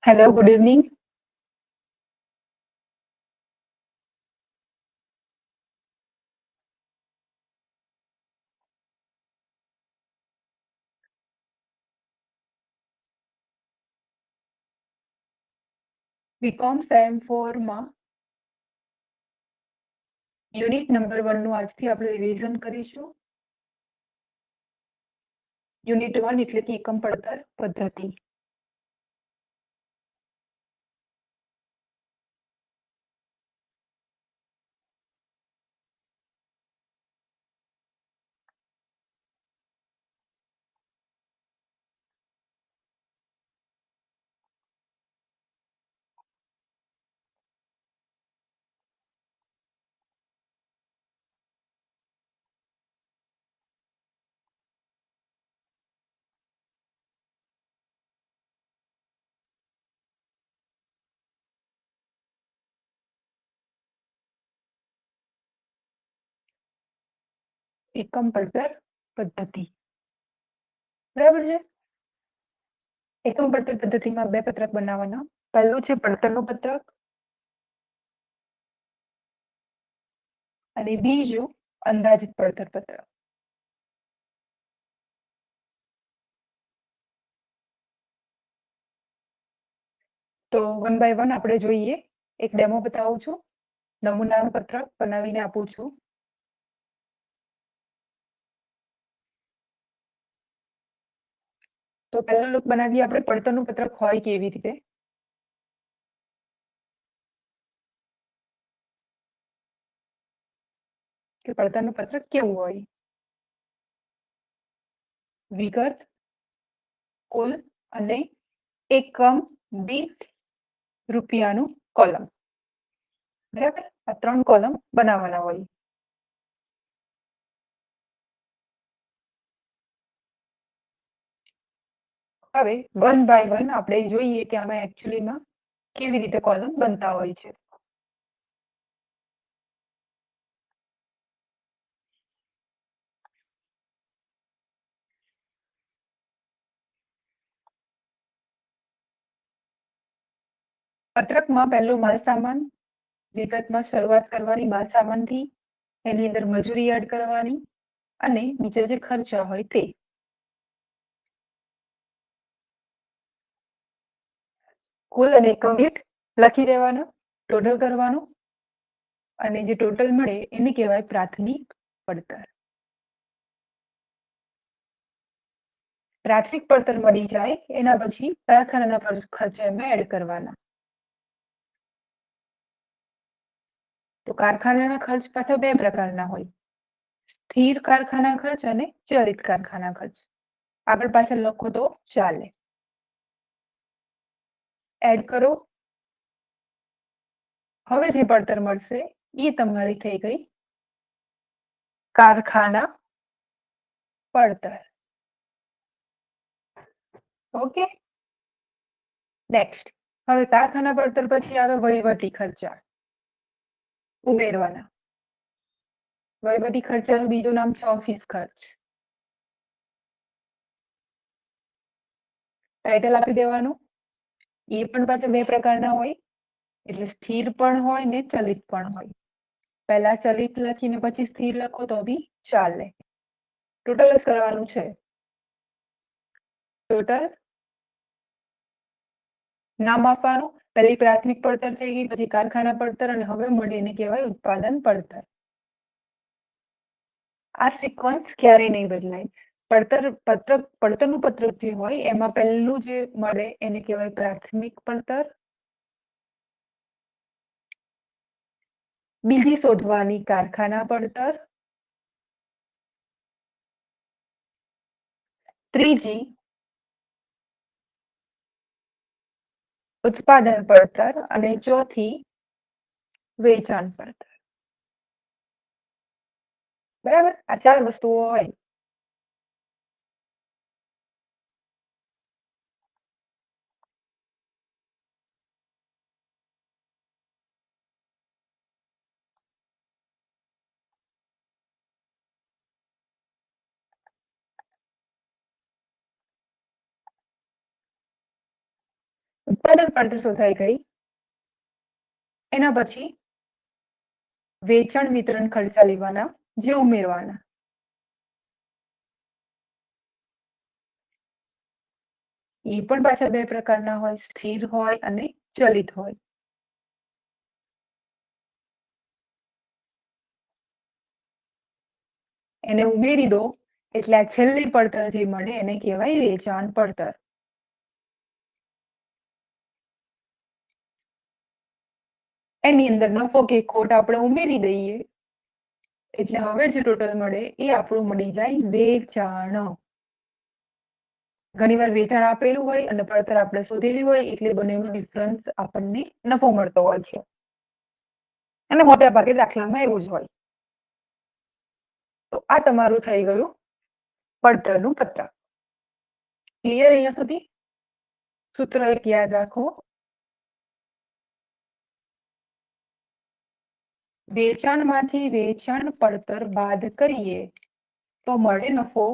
Hello, good evening. B Com sem 4 માં unit number 1 નું આજથી આપણે રિવિઝન કરીશું. યુનિટ 1 એટલે કે એકમ પડતર પદ્ધતિ. એકમ પડતર પદ્ધતિ. બરાબર છે. એકમ પડતર પદ્ધતિમાં બે પત્રક બનાવવાના. પહેલું છે પડતરનું પત્રક અને બીજું અંદાજિત પડતર પત્રક. તો વન બાય વન આપણે જોઈએ. એક ડેમો બતાવું છું. નમૂનાનું પત્રક બનાવીને આપું છું. તો પહેલો લુક બનાવીએ આપણે પડતરનું પત્રક હોય કેવી રીતે. કે પડતરનું પત્રક કેવું હોય. વિગત, કુલ અને એકમ દીઠ રૂપિયાનું કોલમ. બરાબર, આ 3 કોલમ બનાવવાના હોય. હવે વન બાય વન આપણે જોઈએ કે આમાં એકચ્યુઅલીમાં કેવી રીતે કોલમ બનતા હોય છે. પત્રકમાં પહેલું માલ સામાન. વિગતમાં શરૂઆત કરવાની માલ સામાનથી. એની અંદર મજૂરી એડ કરવાની અને બીજા જે ખર્ચા હોય તે. કુલ અને એકમ દીઠ લખી દેવાના, ટોટલ કરવાનું અને જે ટોટલ મળે એને કહેવાય પ્રાથમિક પડતર. પ્રાથમિક પડતર મળી જાય એના પછી કારખાનાના ખર્ચ એમાં એડ કરવાના. તો કારખાનાના ખર્ચ પાછા બે પ્રકારના હોય. સ્થિર કારખાના ખર્ચ અને ચલિત કારખાના ખર્ચ. આગળ પાછળ લખો તો ચાલે. એડ કરો. હવે જે પડતર મળશે એ તમારી થઈ ગઈ કારખાના પડતર. Okay, next. હવે કારખાના પડતર પછી આવે વહીવટી ખર્ચા ઉમેરવાના. વહીવટી ખર્ચાનું બીજું નામ છે ઓફિસ ખર્ચ. ટાઇટલ આપી દેવાનું. એ પણ પાછા બે પ્રકારના હોય, એટલે સ્થિર પણ હોય ને ચલિત પણ હોય. પહેલા ચલિત લખીને પછી સ્થિર લખો તો બી ચાલે. ટોટલ જ કરવાનું છે. ટોટલ નામ આપવાનું. પહેલી પ્રાથમિક પડતર થઈ ગઈ, પછી કારખાના પડતર અને હવે મળીને કહેવાય ઉત્પાદન પડતર. આ સિક્વન્સ ક્યારેય નહીં બદલાય. પડતરનું પત્રક જે હોય એમાં પહેલું જે મળે એને કહેવાય પ્રાથમિક પડતર. બીજી શોધવાની કારખાના પડતર. ત્રીજી ઉત્પાદન પડતર અને ચોથી વેચાણ પડતર. બરાબર, આ 4 વસ્તુઓ હોય. ઉત્પાદન પડતર શોધાઈ ગઈ એના પછી વેચાણ વિતરણ ખર્ચા લેવાના જે ઉમેરવાના. એ પણ પાછા બે પ્રકારના હોય, સ્થિર હોય અને ચલિત હોય. એને ઉમેરી દો એટલે આ છેલ્લી પડતર જે મળે એને કહેવાય વેચાણ પડતર. એની અંદર નફો કે ખોટ આપણે ઉમેરી દઈએ એટલે હવે જે ટોટલ મળે એ આપણું મળી જાય વેચાણ. ઘણીવાર વેચાણ આપેલું હોય અને પડતર આપણે શોધેલી હોય એટલે બંનેનો ડિફરન્સ આપણને નફો મળતો હોય છે. અને મોટા ભાગે દાખલામાં એવું જ હોય. તો આ તમારું થઈ ગયું પડતરનું પત્રક. ક્લિયર અહીંયા સુધી? સૂત્ર એક યાદ રાખો, વેચાણમાંથી વેચાણ પડતર બાદ કરીએ તો મળે નફો.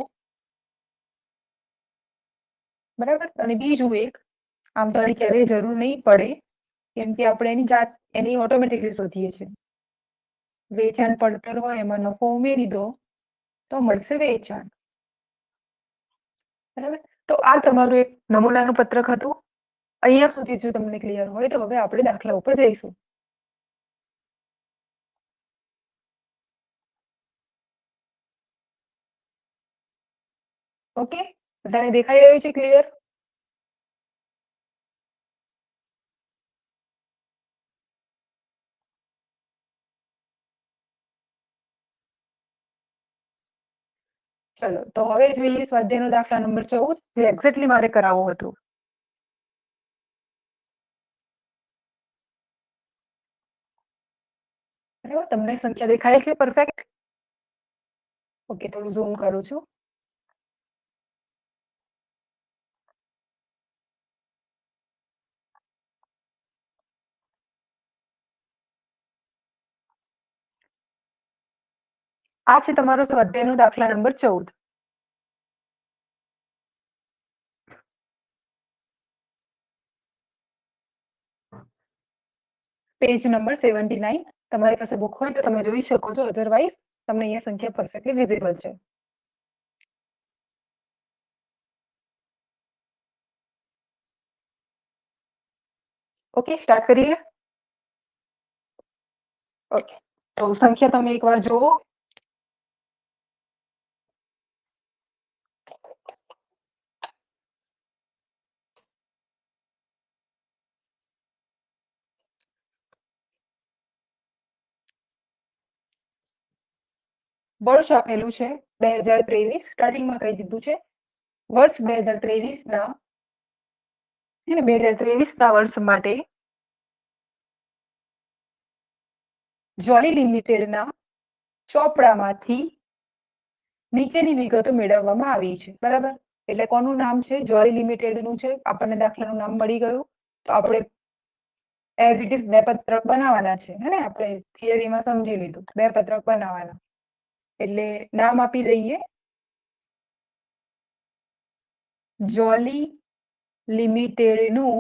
બરાબર. અને બીજું એક, આમ તો આની ક્યારેય જરૂર નહીં પડે કેમ કે આપણે એની ઓટોમેટિકલી શોધીએ છીએ. વેચાણ પડતર હોય એમાં નફો ઉમેરી દો તો મળશે વેચાણ. બરાબર. તો આ તમારું એક નમૂનાનું પત્રક હતું. અહીંયા સુધી જો તમને ક્લિયર હોય તો હવે આપણે દાખલા ઉપર જઈશું. ઓકે, બધાને દેખાઈ રહ્યું છે ક્લિયર? ચલો તો હવે જોઈએ સ્વાધ્યાયનો દાખલા નંબર 14 જે એક્ઝેક્ટલી મારે કરાવવું હતું. બરાબર, તમને સંખ્યા દેખાય છે પરફેક્ટ? ઓકે, થોડું ઝૂમ કરું છું. આ છે તમારો સ્વાધ્યાયનો દાખલા નંબર 14. Page number 79. તમારી પાસે બુક હોય તો તમે જોઈ શકો છો, અધરવાઇઝ તમને અહીંયા સંખ્યા પરફેક્ટલી વિઝિબલ છે. ઓકે, સ્ટાર્ટ કરીએ. ઓકે, તો સંખ્યા તમે એકવાર જુઓ. વર્ષ આપેલું છે 2023. સ્ટાર્ટિંગમાં કહી દીધું છે વર્ષ 2023 ના વર્ષ માટે જોલી લિમિટેડના ચોપડામાંથી નીચેની વિગતો મેળવવામાં આવી છે. બરાબર, એટલે કોનું નામ છે? જોલી લિમિટેડનું છે. આપણને દાખલાનું નામ મળી ગયું તો આપણે એઝ ઇટ ઇઝ બે પત્રક બનાવવાના છે. હે ને, આપણે થિયરીમાં સમજી લીધું, બે પત્રક બનાવવાના. એટલે નામ આપી દઈએ જોલી લિમિટેડનું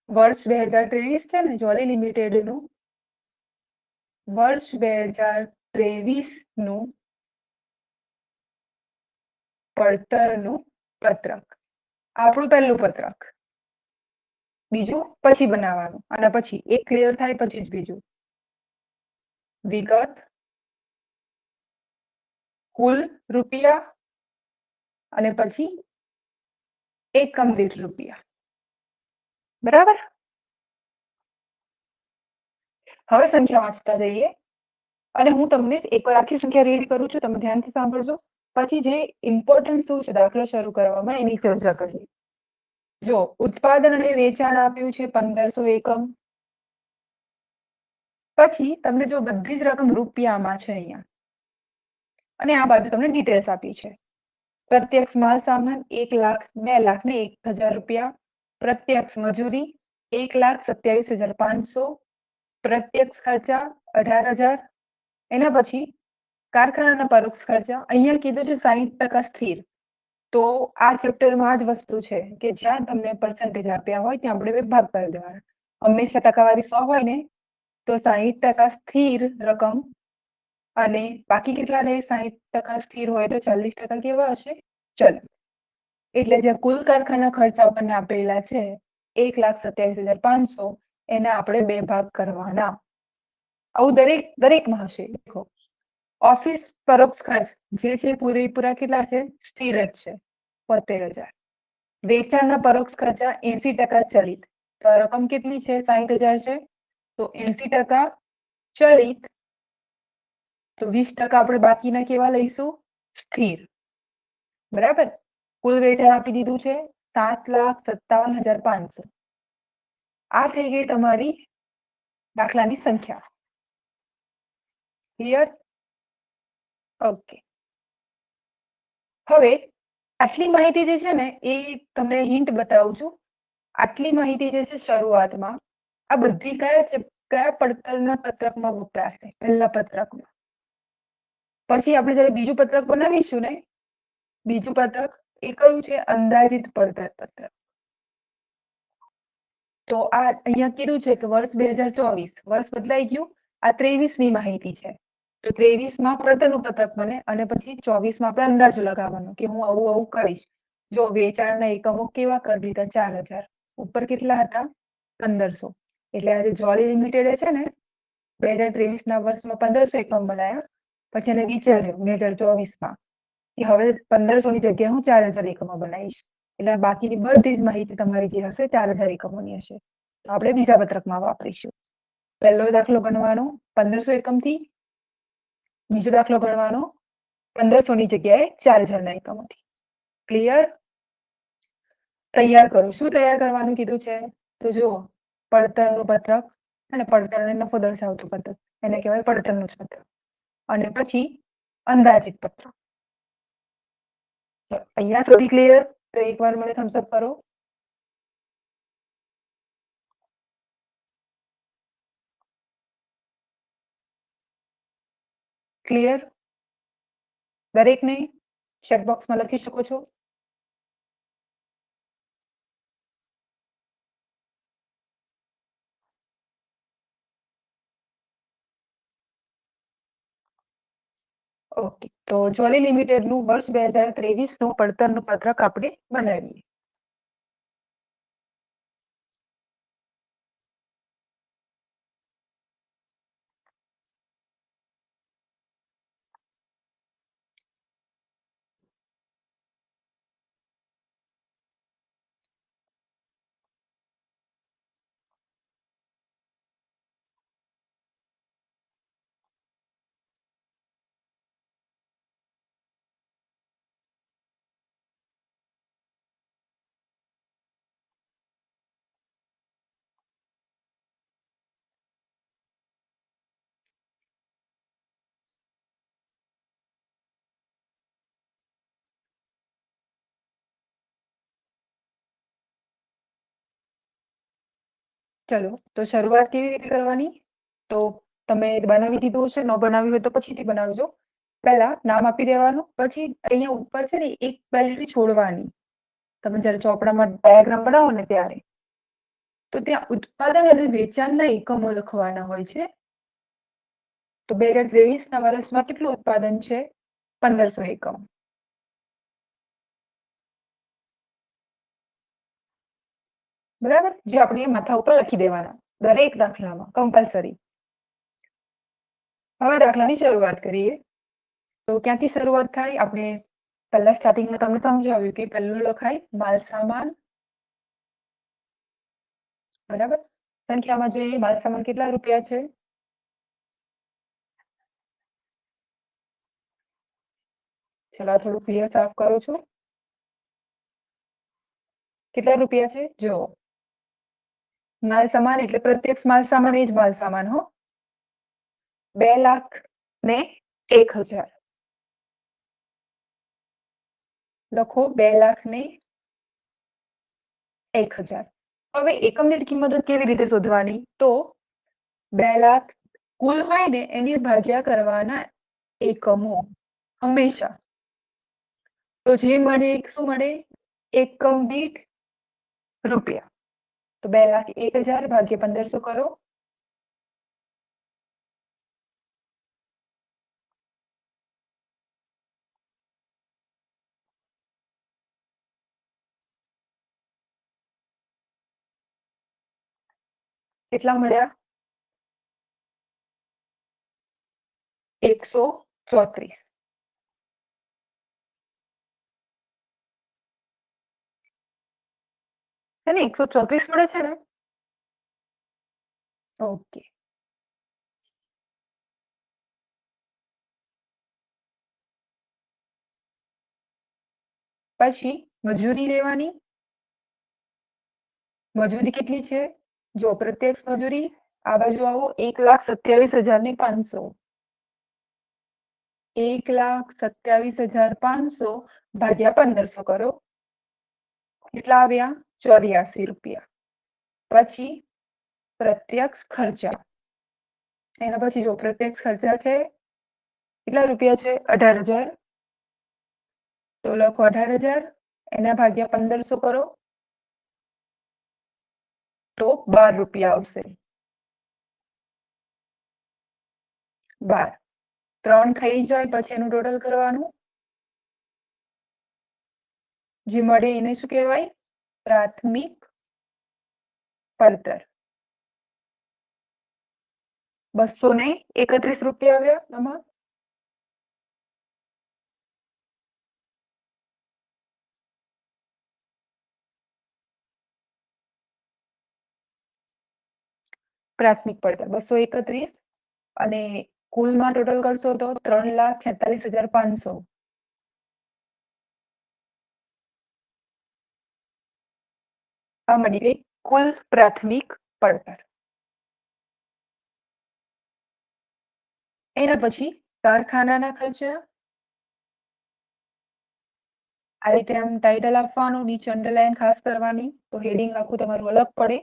વર્ષ 2023 છે ને, જોલી લિમિટેડનું વર્ષ 2023નું પડતરનું પત્રક. આપણું પહેલું પત્રક. બીજું પછી બનાવવાનું અને પછી એક ક્લિયર થાય પછી જ બીજું. વિગત કુલ રૂપિયા અને પછી એકમ દીઠ રૂપિયા. બરાબર. હવે સંખ્યા વાંચતા જઈએ અને હું તમને એકવાર આખી સંખ્યા રીડ કરું છું, તમે ધ્યાનથી સાંભળજો. પછી જે ઇમ્પોર્ટન્ટ શું છે દાખલો શરૂ કરવામાં એની ચર્ચા કરીએ. જો ઉત્પાદન અને વેચાણ આપ્યું છે 1500 એકમ. પછી તમને જો બધી જ રકમ રૂપિયામાં છે અહીંયા અને આ બાજુ તમને ડિટેલ્સ આપી છે. પ્રત્યક્ષ માલ સામાન 1 લાખ, 2 લાખ ને 1000 રૂપિયા. પ્રત્યક્ષ મજૂરી 1,27,500. પ્રત્યક્ષ ખર્ચા 18,000. એના પછી કારખાનાના પરોક્ષ ખર્ચા અહીંયા કીધું છે 60% સ્થિર, તો આ ચેપ્ટરમાં આ જ વસ્તુ છે કે જ્યાં તમને પર્સન્ટેજ આપ્યા હોય ત્યાં આપણે બે ભાગ કરી દેવાના। હંમેશા ટકાવારી 100 હોય ને તો 60% સ્થિર રકમ અને બાકી કેટલા રહે? 60% સ્થિર હોય તો 40% કેવા હશે? ચલ। એટલે જે કુલ કારખાના ખર્ચ આપણને આપેલા છે 1,27,500 એના આપણે બે ભાગ કરવાના। આવું દરેકમાં હશે। દેખો, ઓફિસ પરોક્ષ ખર્ચ જે છે પૂરેપૂરા કેટલા છે? સ્થિર જ છે 72,000। વેચાણના પરોક્ષ ખર્ચા 80% ચલિત, તો આ રકમ કેટલી છે? 60,000 છે, તો 80% ચલિત, તો 20% આપણે બાકીના કેવા લઈશું? સ્થિર। બરાબર। કુલ વેચાણ આપી દીધું છે 7,57,500। આ થઈ ગઈ તમારી દાખલાની સંખ્યા। ક્લિયર? ઓકે। હવે આટલી માહિતી જે છે ને એ તમને હિન્ટ બતાવું છું। આટલી માહિતી જે છે શરૂઆતમાં આ બધી કયા પડતરના પત્રકમાં વપરાશે? પહેલા પત્રકમાં। પછી આપણે જ્યારે બીજું પત્રક બનાવીશું ને, બીજું પત્રક એ કયું છે? અંદાજિત પડતર પત્રક। તો આ અહીંયા કીધું છે કે વર્ષ 2024 વર્ષ બદલાઈ ગયું, આ 23ની માહિતી છે, તો 23માં પડતરનું પત્રક બને અને પછી 24માં આપણે અંદાજો લગાવવાનો કે હું આવું કરીશ। જો વેચાણના એકમો કેવા કરી દીધા? 4,000, ઉપર કેટલા હતા? 1,500। એટલે આજે જોલી લિમિટેડ છે ને 2023ના વર્ષમાં 1,500 એકમ બનાવ્યા, પછી એને વિચાર્યું 2024માં કે હવે 1,500ની જગ્યાએ હું 4,000 એકમો બનાવીશ। એટલે બાકીની બધી જ માહિતી તમારી જે હશે 4,000 એકમોની હશે, તો આપણે બીજા પત્રકમાં વાપરીશું। પહેલો દાખલો ગણવાનો 1,500 એકમથી, બીજો દાખલો ગણવાનો 1,500ની જગ્યાએ 4,000ના એકમોથી। ક્લિયર? તૈયાર કરો। શું તૈયાર કરવાનું કીધું છે? તો જુઓ, પડતરનું પત્રક અને પડતરને નફો દર્શાવતું પત્રક, એને કહેવાય પડતરનું જ પત્રક, અને પછી અંદાજિત પત્રક। અહીંયા સુધી ક્લિયર? તો એકવાર મને થમ્સ અપ કરો। ક્લિયર? દરેકને ચેટ બોક્સમાં લખી શકો છો। ઓકે, તો જોલી લિમિટેડનું વર્ષ 2023નું પડતરનું પત્રક આપણે બનાવીએ। ચલો, તો શરૂઆત કેવી રીતે કરવાની? તો તમે બનાવી દીધું હશે, ન બનાવ્યું હોય તો પછીથી બનાવજો। પહેલા નામ આપી દેવાનું, પછી અહીંયા ઉપર છે ને એક પેલેટી છોડવાની। તમે જ્યારે ચોપડામાં ડાયાગ્રામ બનાવો ને ત્યારે તો ત્યાં ઉત્પાદન અને વેચાણના એકમો લખવાના હોય છે। તો 2023ના વર્ષમાં કેટલું ઉત્પાદન છે? 1,500 એકમ। બરાબર? જે આપણે માથા ઉપર લખી દેવાના દરેક દાખલામાં કમ્પલસરી। હવે દાખલાની શરૂઆત કરીએ। તો ક્યાંથી શરૂઆત થાય? આપણે પહેલા સ્ટાર્ટિંગમાં તમને સમજાવ્યું કે પહેલું લખાય માલ સામાન। બરાબર? સંખ્યામાં જોઈએ માલ સામાન કેટલા રૂપિયા છે? ચલો થોડું ક્લિયર સાફ કરું છું। કેટલા રૂપિયા છે? જો માલ સામાન એટલે પ્રત્યક્ષ માલ સામાન એ જ માલ સામાન હો। 2,01,000 લખો। 2,01,000। હવે એકમ દીઠ કિંમતો કેવી રીતે શોધવાની? તો 2,00,000 કુલ હોય ને એની ભાગ્યા કરવાના એકમો હંમેશા। તો જે મળે શું મળે? એકમ દીઠ રૂપિયા. તો 2,01,000 ભાગ્યા 1500 કરો. કેટલા મળ્યા? 134. હે ને 134 મળે છે ને? ઓકે. પછી મજૂરી લેવાની. મજૂરી કેટલી છે? જો પ્રત્યક્ષ મજૂરી આ બાજુ આવો 1,27,500. 1,27,500 ભાગ્યા 1500 કરો. કેટલા આવ્યા? 84 રૂપિયા. પછી પ્રત્યક્ષ ખર્ચા. એના પછી જો પ્રત્યક્ષ ખર્ચા છે કેટલા રૂપિયા છે? 18,000. તો લખો 18,000 એના ભાગ્યા 1500 કરો તો 12 રૂપિયા આવશે. 12. 3 થઈ જાય પછી એનું ટોટલ કરવાનું. જે મળે એને શું કહેવાય? પ્રાથમિક પડતર. 231 રૂપિયા આવ્યા આમાં. પ્રાથમિક પડતર 231 અને કુલમાં ટોટલ કરશો તો 3,46,500. આ મળી ગઈ કુલ પ્રાથમિક પડતર. એના પછી કારખાનાના ખર્ચા. આ રીતે આમ ટાઇટલ આપવાનું, નીચે અંડરલાઈન ખાસ કરવાની તો હેડિંગ આખું તમારું અલગ પડે.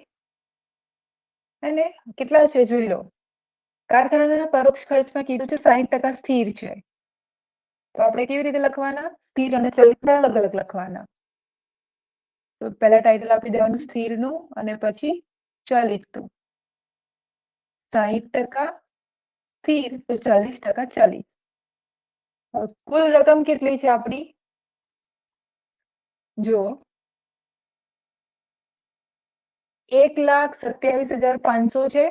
અને કેટલા છે જોઈ લો. કારખાનાના પરોક્ષ ખર્ચમાં કીધું છે 60% સ્થિર છે. તો આપણે કેવી રીતે લખવાના? સ્થિર અને ચલિતના અલગ અલગ લખવાના. તો પહેલા ટાઇટલ આપી દેવાનું સ્થિરનું અને પછી ચલિતનું. 60% સ્થિર તો 40% ચલિત. કુલ રકમ કેટલી છે આપણી? જો 1,27,500 છે.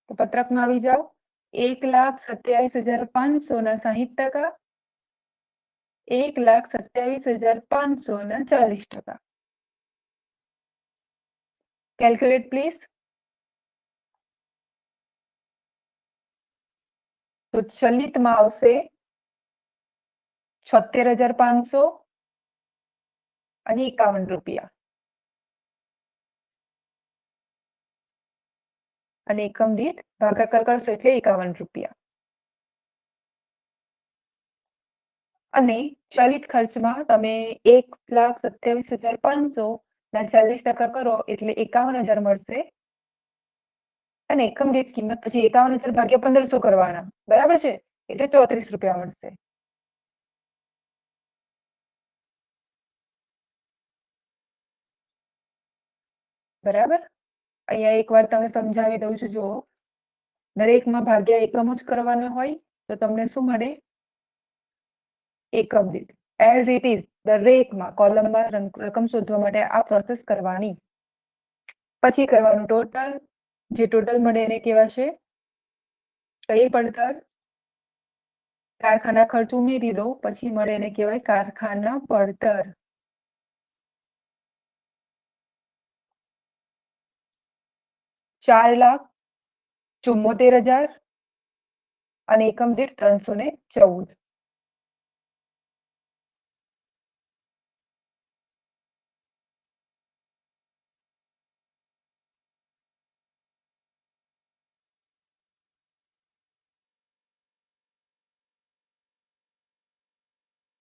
તો પત્રકમાં આવી જાઓ. 1,27,500 ના 60%. 1,27,500 ના 40%. Calculate please. તો ચલિતમાં આવશે 76,500 અને 51 રૂપિયા. અને એકમ દીઠ ભાગાકાર કરશો એટલે 51 રૂપિયા. અને ચલિત ખર્ચમાં તમે 1,27,500 ના 40% કરો એટલે 51,000 મળશે. અને એકમ દીઠ કિંમત પછી 51,000 ભાગ્યા 1500 કરવાના. બરાબર છે? એટલે 34 રૂપિયા મળશે. બરાબર. અહીંયા એકવાર તમે સમજાવી દઉં છું. જો દરેકમાં ભાગ્યા એકમ જ કરવાના હોય તો તમને શું મળે? એકમ દીઠ એઝ ઇટ ઇઝ દરેકમાં કોલમમાં રકમ શોધવા માટે આ પ્રોસેસ કરવાની. પછી કરવાનું ટોટલ. જે ટોટલ મળે એને કહેવાશે કઈ પડતર? કારખાના ખર્ચ ઉમેરી દો પછી મળે એને કહેવાય કારખાના પડતર. ₹4,74,000 અને એકમ દીઠ 314.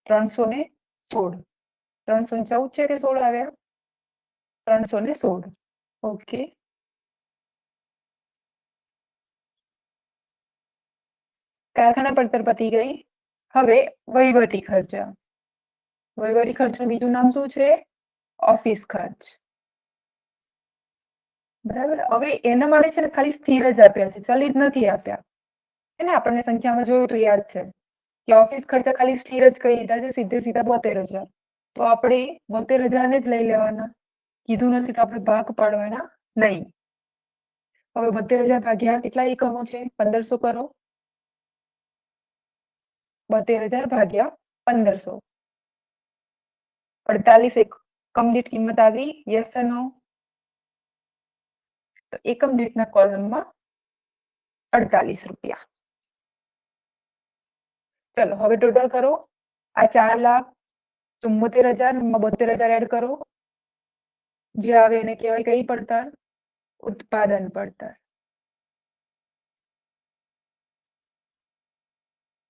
₹316. 314 છે કે 16 આવ્યા? 316. ઓકે. કારખાના પડતર પતી ગઈ. હવે વહીવટી ખર્ચ. વહીવટી ખર્ચનું બીજું નામ શું છે? ઓફિસ ખર્ચ. બરાબર. હવે એના માટે છે ને ખાલી સ્થિર જ આપ્યા છે, ચલિત નથી આપ્યા. એને આપણને સંખ્યામાં જોયું તો યાદ છે કે ઓફિસ ખર્ચ ખાલી સ્થિર જ કહી દીધા છે, સીધે સીધા 72,000. તો આપણે 72,000 ને જ લઈ લેવાના. કીધું નથી તો આપણે ભાગ પાડવાના નહીં. હવે 72,000 ભાગ્યા કેટલા એકમો છે? 1500 કરો. 72,000 ભાગ્યા 1500. 48 એકમ દીઠ કિંમત આવી. યસ કે નો? તો એકમ દીઠના કોલમમાં 48 રૂપિયા. ચલો હવે ટોટલ કરો. આ 4,74,000 માં 72,000 એડ કરો. જે આવે એને કહેવાય કઈ પડતર? ઉત્પાદન પડતર.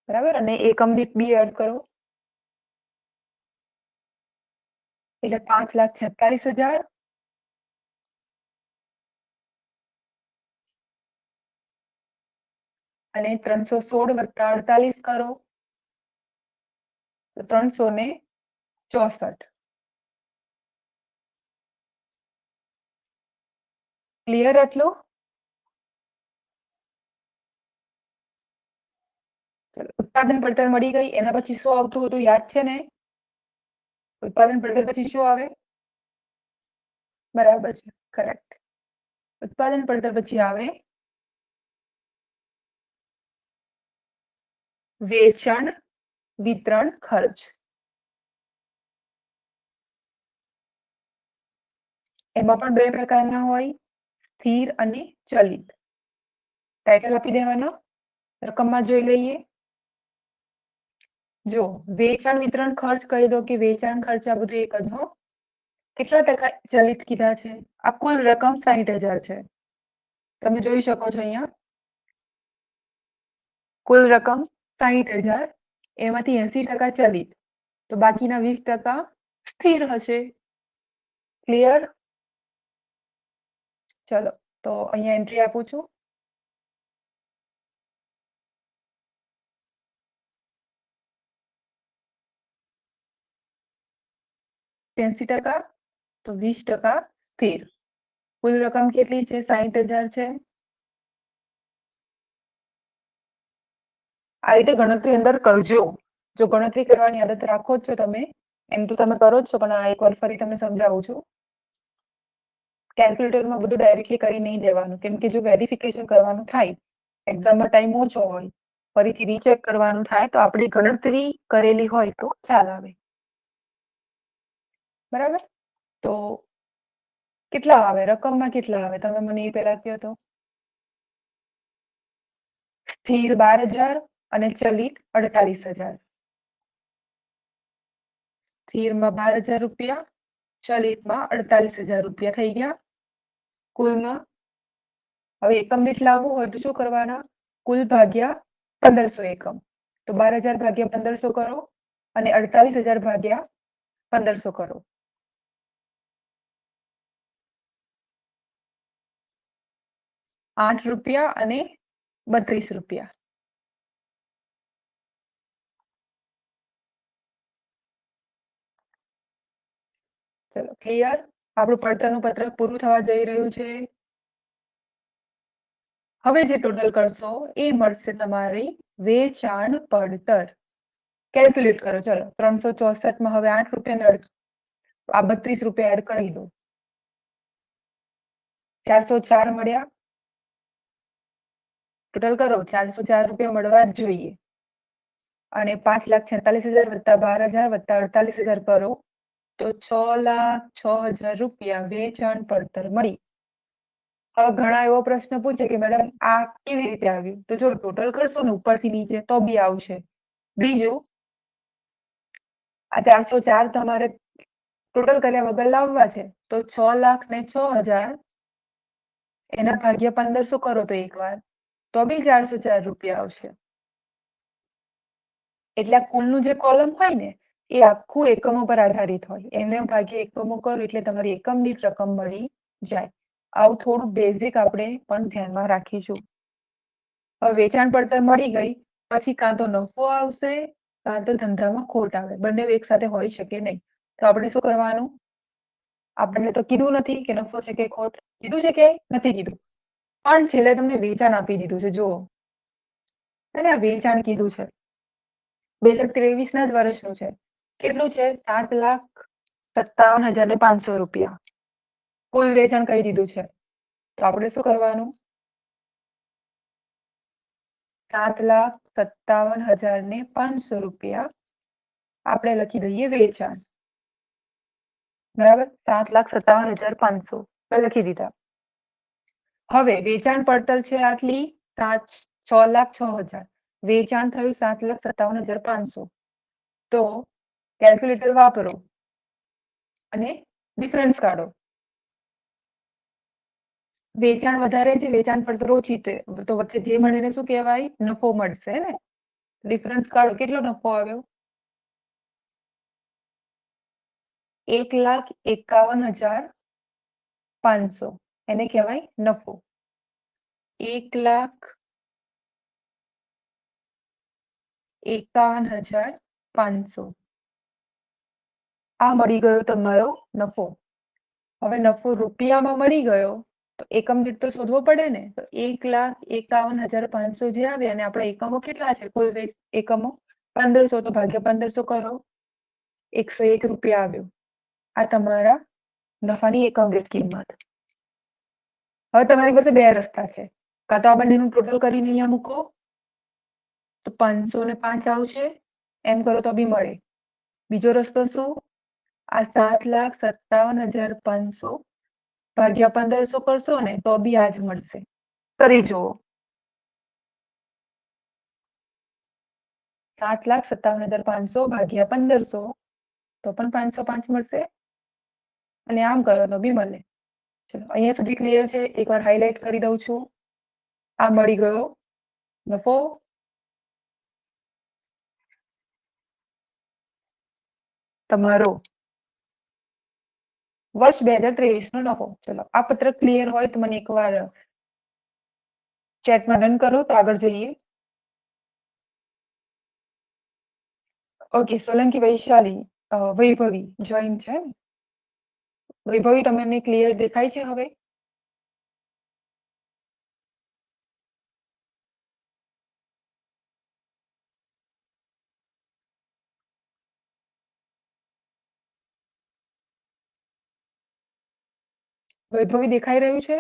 બરાબર. અને એકમ દીઠ બી એડ કરો એટલે 5,46,000. અને 316 વત્તા 48 કરો તો 364. ક્લિયર આટલું? ચલો ઉત્પાદન પડતર મળી ગઈ. એના પછી શું આવતું હતું યાદ છે ને? ઉત્પાદન પડતર પછી શું આવે? બરાબર છે, કરેક્ટ. ઉત્પાદન પડતર પછી આવે વેચાણ વિતરણ ખર્ચ. એમાં પણ બે પ્રકારના હોય, સ્થિર અને ચલિત. ટાઇટલ આપી દેવાનો. રકમમાં જોઈ લઈએ. જો વેચાણ વિતરણ ખર્ચ કહી દો કે વેચાણ ખર્ચ, આ બધું એક જ હો. કેટલા ટકા ચલિત કીધા છે? આ કુલ રકમ 60,000 છે. તમે જોઈ શકો છો અહીંયા કુલ રકમ 60,000, એમાંથી 80% ચલિત, તો બાકીના 20% સ્થિર હશે. ક્લિયર? ચલો તો અહીંયા એન્ટ્રી આપું છું. %, તો 20% સ્થિર. કુલ રકમ કેટલી છે? 60,000 છે. આ રીતે ગણતરી અંદર કરજો. જો ગણતરી કરવાની આદત રાખો છો તમે, એમ તો તમે કરો જ છો, પણ આ એકવાર ફરી તમને સમજાવું છું. કેલ્ક્યુલેટરમાં બધું ડાયરેક્ટલી કરી નહીં દેવાનું, કેમ કે જો વેરિફિકેશન કરવાનું થાય, એક્ઝામમાં ટાઈમ ઓછો હોય, ફરીથી રીચેક કરવાનું થાય તો આપણી ગણતરી કરેલી હોય તો ખ્યાલ આવે. બરાબર. તો કેટલા આવે? રકમમાં કેટલા આવે? તમે મને એ પહેલા કહો તો. સ્થિર 12,000 અને ચલિત 48,000. સ્થિરમાં 12,000 રૂપિયા, ચલિતમાં 48,000 રૂપિયા થઈ ગયા કુલમાં. હવે એકમ દીઠ લાવવું હોય તો શું કરવાના? કુલ ભાગ્યા 1,500 એકમ. તો 12,000 ભાગ્યા 1,500 કરો અને 48,000 ભાગ્યા 1,500 કરો. ₹8 અને 32 રૂપિયા. ચલો ક્લિયર? આપણું પડતરનું પત્રક પૂરું થવા જઈ રહ્યું છે. હવે જે ટોટલ કરશો એ મળશે તમારી વેચાણ પડતર. કેલ્ક્યુલેટ કરો. ચલો 364 માં હવે ₹8 આ 32 રૂપિયા એડ કરી દો. 404 મળ્યા. ટોટલ કરો. 404 રૂપિયા મળવા જ જોઈએ. અને 5,46,000 વત્તા 12,000 વત્તા 48,000 કરો તો 6,06,000 રૂપિયા વેચાણ પડતર મળી. હવે ઘણા એવો પ્રશ્ન પૂછે કે મેડમ આ કેવી રીતે આવ્યું? તો જો ટોટલ કરશો ને ઉપરથી નીચે તો બી આવશે. બીજું, આ 404 તમારે ટોટલ કર્યા વગર લાવવા છે, તો 6,06,000 એના ભાગ્યા 1,500 કરો તો એકવાર, તો બી 404 રૂપિયા આવશે. એટલે આ કુલનું જે કોલમ હોય ને એ આખું એકમો પર આધારિત હોય. એને ભાગ્યા એકમો કરો એટલે તમારી એકમ દીઠ રકમ મળી જાય. આવું થોડું બેઝિક આપણે પણ ધ્યાનમાં રાખીશું. હવે વેચાણ પડતર મળી ગઈ પછી કાં તો નફો આવશે કાં તો ધંધામાં ખોટ આવે, બંને એક સાથે હોઈ શકે નહીં. તો આપણે શું કરવાનું? આપણને તો કીધું નથી કે નફો છે કે ખોટ, કીધું છે કે નથી કીધું, પણ છેલ્લે તમને વેચાણ આપી દીધું છે. જુઓ, અને આ વેચાણ કીધું છે 2023 ના જ વર્ષનું છે. કેટલું છે? 7,57,500 રૂપિયા કુલ વેચાણ કહી દીધું છે. તો આપણે શું કરવાનું? 7,57,500 રૂપિયા આપણે લખી દઈએ વેચાણ. બરાબર, 7,57,500 લખી દીધા. હવે વેચાણ પડતર છે આટલી 6,06,000, વેચાણ થયું 7,57,500. તો કેલ્ક્યુલેટર વાપરો અને ડિફરન્સ કાઢો. વેચાણ વધારે છે, વેચાણ પડતર ઓછી છે, તો વચ્ચે જે મળીને શું કહેવાય? નફો મળશે ને. ડિફરન્સ કાઢો. કેટલો નફો આવ્યો? 1,51,500 એને કહેવાય નફો. 1,51,500 આ મળી ગયો તમારો નફો. હવે નફો રૂપિયામાં મળી ગયો તો એકમ દીઠ તો શોધવો પડે ને. તો 1,51,500 જે આવે, અને આપણા એકમો કેટલા છે? કુલ એકમો 1500, તો ભાગ્યા 1500 કરો, 101 રૂપિયા આવ્યો. આ તમારા નફાની એકમ દીઠ કિંમત. હવે તમારી પાસે બે રસ્તા છે. કાં તો આ બંનેનું ટોટલ કરીને અહીંયા મૂકો તો 505 આવશે, એમ કરો તો બી મળે. બીજો રસ્તો શું? આ 7,57,500 ભાગ્યા 1500 કરશો ને તો બી આ જ મળશે. કરી જુઓ. 7,57,500 ભાગ્યા 1500 તો પણ 505 મળશે, અને આમ કરો તો બી મળે. ચલો, અહીંયા સુધી ક્લિયર છે? એકવાર હાઇલાઇટ કરી દઉં છું. આ મળી ગયો નફો. તમારો વર્ષ 2023 નો નફો. ચલો, આ પત્રક ક્લિયર હોય તો મને એકવાર ચેટમાં રન કરો તો આગળ જઈએ. ઓકે, સોલંકી વૈશાલી વૈભવી જોઈન છે. વૈભવી, તમને ક્લિયર દેખાય છે હવે? વૈભવી દેખાઈ રહ્યું છે?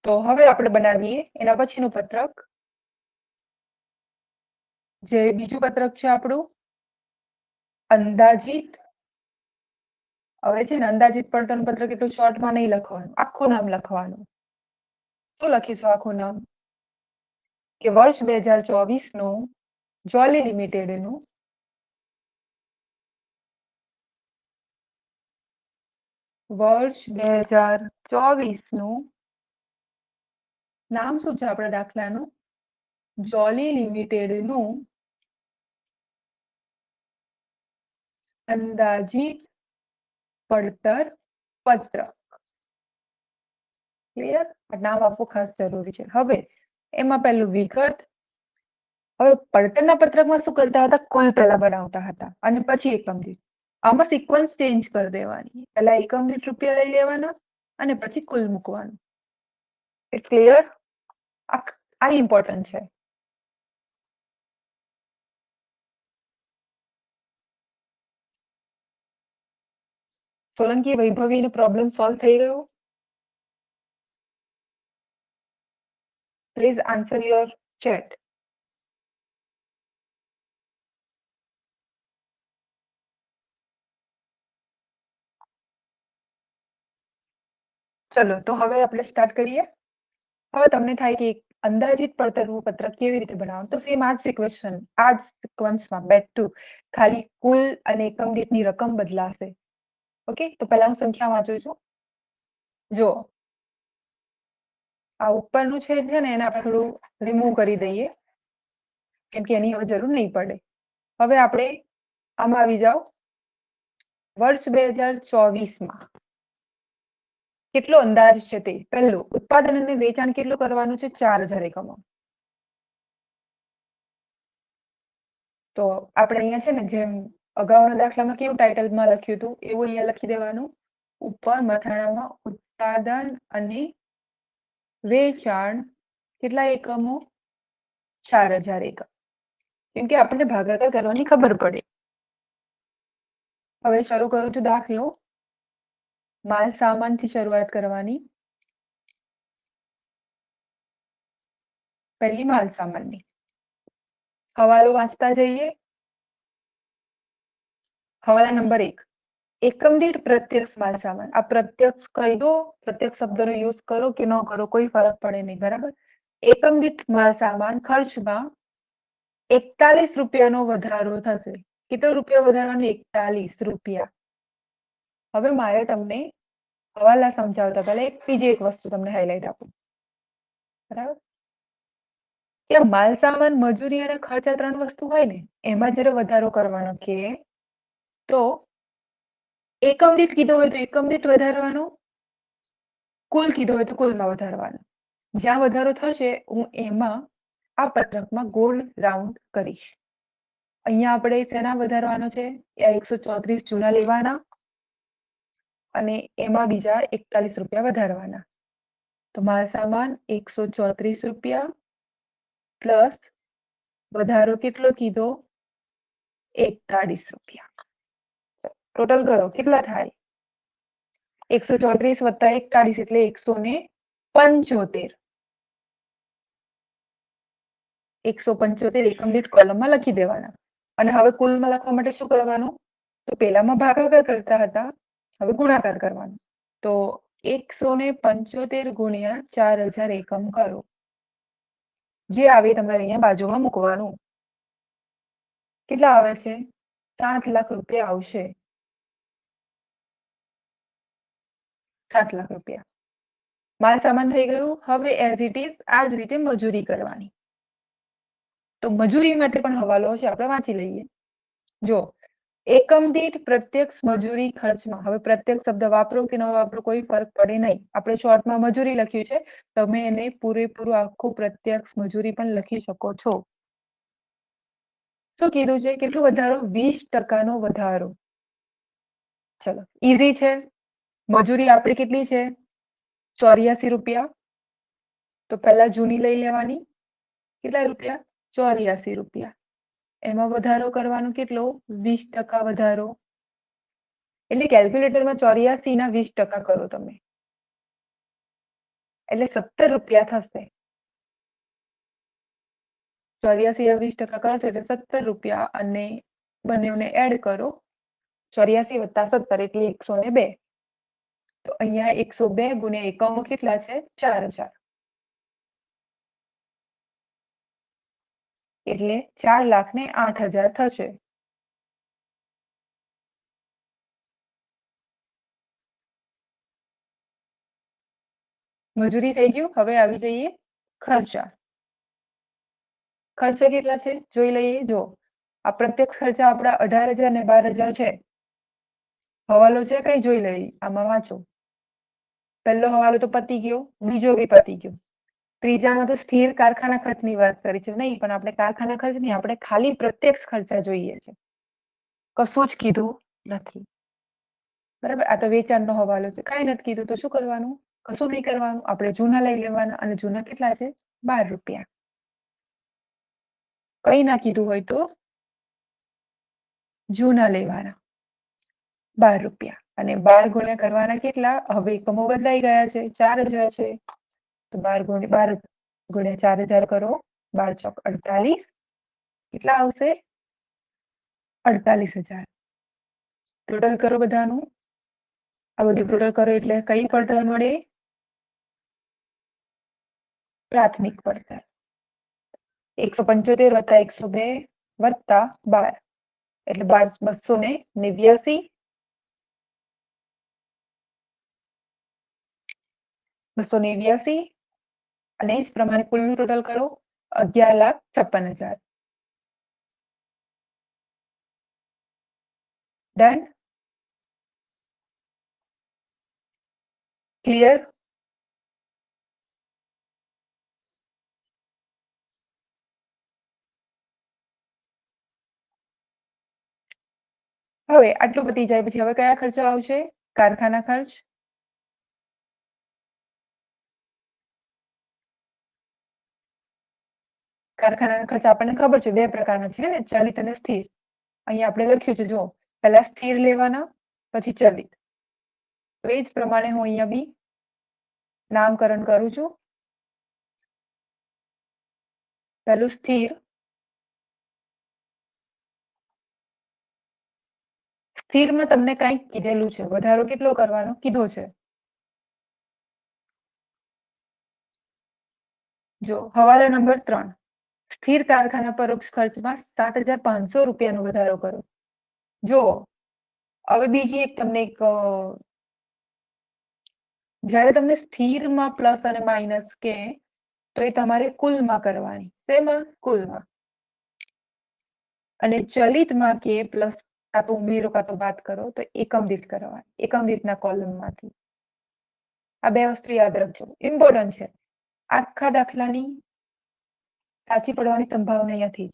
તો હવે આપણે બનાવીએ એના પછીનું પત્રક. જે બીજું પત્રક છે આપણું અંદાજિત. હવે છે ને, અંદાજિત પડતરનું પત્રક એટલું શોર્ટમાં નહીં લખવાનું, આખું નામ લખવાનું. શું લખીશું આખું નામ? કે વર્ષ 2024 નું જોલી લિમિટેડ નું વર્ષ 2024 નું નામ શું છે આપણા દાખલાનું? જોલી લિમિટેડ નું અંદાજિત પડતર પત્રક. ક્લિયર? નામ આપવું ખાસ જરૂરી છે. હવે એમાં પહેલું વિગત. હવે પડતરના પત્રકમાં શું કરતા હતા? કુલ પહેલા બનાવતા હતા અને પછી એકમ દીઠ. આમાં સિક્વન્સ ચેન્જ કરી દેવાની. પહેલા એકમ દીઠ રૂપિયા લઈ લેવાના અને પછી કુલ મૂકવાનું. It's clear? આ ઇમ્પોર્ટન્ટ છે. સોલંકી વૈભવીનો પ્રોબ્લેમ સોલ્વ થઈ ગયો? Please answer your chat. ચલો, તો હવે આપણે સ્ટાર્ટ કરીએ. હવે તમને થાય કે અંદાજિત પડતરનું પત્રક કેવી રીતે બનાવવાનું? તો સેમ આ જ સિક્વેન્સ, આ જ સિક્વન્સમાં બેક ટુ, ખાલી કુલ અને એકમ દીઠની રકમ બદલાશે. ઓકે, તો પહેલા હું સંખ્યા વાંચું છું. જો, આ ઉપરનું છે ને એને આપણે થોડું રિમૂવ કરી દઈએ કેમ કે એની હવે જરૂર નહીં પડે. હવે આપણે આમાં આવી જાઓ. વર્ષ 2024માં કેટલો અંદાજ છે તે પહેલું ઉત્પાદન અને વેચાણ કેટલું કરવાનું છે 4000 એકમો. તો આપણે અહીંયા છે ને જેમ અગાઉના દાખલામાં કેવું ટાઇટલમાં લખ્યું હતું એવું અહીંયા લખી દેવાનું. ઉપર મથાળામાં ઉત્પાદન અને વેચાણ કેટલા એકમો 4000 એકમ કેમ કે આપણને ભાગાકાર કરવાની ખબર પડે. હવે શરૂ કરું છું દાખલો. માલ સામાનથી શરૂઆત કરવાની. પહેલી માલ સામાનની હવાલો વાંચતા જઈએ. હવાલા નંબર 1 એકમ દીઠ પ્રત્યક્ષ માલ સામાન. આ પ્રત્યક્ષ કહી દો, પ્રત્યક્ષ શબ્દનો યુઝ કરો કે ન કરો કોઈ ફરક પડે નહીં, બરાબર. એકમ દીઠ માલ સામાન ખર્ચમાં 41 રૂપિયાનો વધારો થશે. કેટલો રૂપિયા વધારવાનો? 41 રૂપિયા. હવે મારે તમને હવાલા સમજાવતા પહેલા બીજી એક વસ્તુ તમને હાઇલાઇટ આપું, બરાબર. કે માલ સામાન મજૂરી અને ખર્ચ આ 3 વસ્તુ હોય ને એમાં જ્યારે વધારો કરવાનો કે તો એકમ દીઠ કીધો હોય તો એકમ દીઠ વધારવાનો, કુલ કીધો હોય તો કુલમાં વધારવાનો. જ્યાં વધારો થશે હું એમાં આ પત્રકમાં ગોળ રાઉન્ડ કરીશ. અહીંયા આપણે શેના વધારવાનો છે? 134 જૂના લેવાના અને એમાં બીજા 41 રૂપિયા વધારવાના. તો માલ સામાન 134 રૂપિયા પ્લસ વધારો કેટલો કીધો? 41 રૂપિયા. ટોટલ કરો કેટલા થાય? 134 વત્તા 41 એટલે 175. 175 એકમ દીઠ કોલમમાં લખી દેવાના. અને હવે કુલમાં લખવા માટે શું કરવાનું? તો પેલામાં ભાગાકાર કરતા હતા, હવે ગુણાકાર કરવાનો. તો 175 ગુણ્યા 4000 એકમ કરો. જે આવે તમારે અહીંયા બાજુમાં મૂકવાનું. કેટલા આવે છે? 7 લાખ રૂપિયા આવશે. 7 લાખ રૂપિયા માલ સામાન થઈ ગયું. હવે એઝ ઇટ ઇઝ આ જ રીતે મજૂરી કરવાની. તો મજૂરી માટે પણ હવાલો છે, આપણે વાંચી લઈએ. જો એકમ દીઠ પ્રત્યક્ષ મજૂરી ખર્ચમાં, હવે પ્રત્યક્ષ શબ્દ વાપરો કે ન વાપરો કોઈ ફરક પડે નહીં. આપણે શોર્ટમાં મજૂરી લખ્યું છે, તમે એને પૂરેપૂરું આખું પ્રત્યક્ષ મજૂરી પણ લખી શકો છો. શું કીધું છે? કેટલો વધારો? 20% વધારો. ચલો ઈઝી છે. મજૂરી આપણી કેટલી છે? 84 રૂપિયા. તો પહેલા જૂની લઈ લેવાની. કેટલા રૂપિયા? 84 રૂપિયા. એમાં વધારો કરવાનો કેટલો? 20% વધારો. એટલે કેલ્ક્યુલેટરમાં 84 ના 20% કરો તમે, એટલે 17 રૂપિયા થશે. 84 ના 20% કરશો એટલે 17 રૂપિયા અને બંનેને એડ કરો. 84 વત્તા 17 એટલે 102. તો અહીંયા 102 ગુણ્યા એકમો કેટલા છે? 4000. એટલે 4,08,000 થશે. મજૂરી થઈ ગયું. હવે આવી જઈએ ખર્ચા. ખર્ચા કેટલા છે જોઈ લઈએ. જો આ પ્રત્યક્ષ ખર્ચા આપણા 18,000 અને 12,000 છે. હવાલો છે કઈ જોઈ લઈએ. આમાં વાંચો. પહેલો હવાલો તો પતી ગયો, બીજો બી પતી ગયો. ત્રીજામાં તો સ્થિર કારખાના ખર્ચની વાત કરી છે. નહીં, પણ આપણે કારખાના ખર્ચ નહીં, આપણે ખાલી પ્રત્યક્ષ ખર્ચા જોઈએ છે. કશું જ કીધું નથી, બરાબર. આ તો વેચાણનો હવાલો છે, કાંઈ નથી કીધું તો શું કરવાનું? કશું નહીં કરવાનું. આપણે જૂના લઈ લેવાના અને જૂના કેટલા છે? 12 રૂપિયા. કઈ ના કીધું હોય તો જૂના લેવાના 12 રૂપિયા અને 12 ગુણ્યા કરવાના કેટલા? હવે એકમો બદલાઈ ગયા છે, 4000 છે. તો 12 ગુણ્યા 4000 કરો. 12 ચોક 48. કેટલા આવશે? 48,000. ટોટલ કરો બધાનું. આ બધું ટોટલ કરો એટલે કઈ પડતર મળે? પ્રાથમિક પડતર. 175 વત્તા 102 વત્તા 12 એટલે 289. 289 અને એ જ પ્રમાણે કુલનું ટોટલ કરો 11,56,000. ડન? ક્લિયર? હવે આટલું પતી જાય પછી હવે કયા ખર્ચો આવશે? કારખાના ખર્ચ. કારખાના ખર્ચ આપણને ખબર છે બે પ્રકારના છે ને, ચલિત અને સ્થિર. અહીંયા આપણે લખ્યું છે જો પહેલા સ્થિર લેવાના પછી ચલિત. તો એ જ પ્રમાણે હું અહીંયા બી નામકરણ કરું છું. પહેલું સ્થિર. સ્થિરમાં તમને કંઈક કીધેલું છે, વધારો કેટલો કરવાનો કીધો છે. જો હવાલા નંબર 3, સ્થિર કારખાના પરોક્ષ ખર્ચમાં 7,500 રૂપિયાનો વધારો કરો. જો હવે બીજી એક તમને એક જ્યારે તમને સ્થિરમાં પ્લસ અને માઇનસ કે તો એ તમારે કુલમાં કરવાની. શેમાં? કુલમાં. અને ચલિતમાં કે પ્લસ કાં તો ઉમેરો કાં તો બાદ કરો તો એકમ દીઠ કરવાની, એકમ દીઠના કોલમમાંથી. આ બે વસ્તુ યાદ રાખજો, ઇમ્પોર્ટન્ટ છે. આખા દાખલાની સાચી પડવાની સંભાવના અહીંયાથી જ.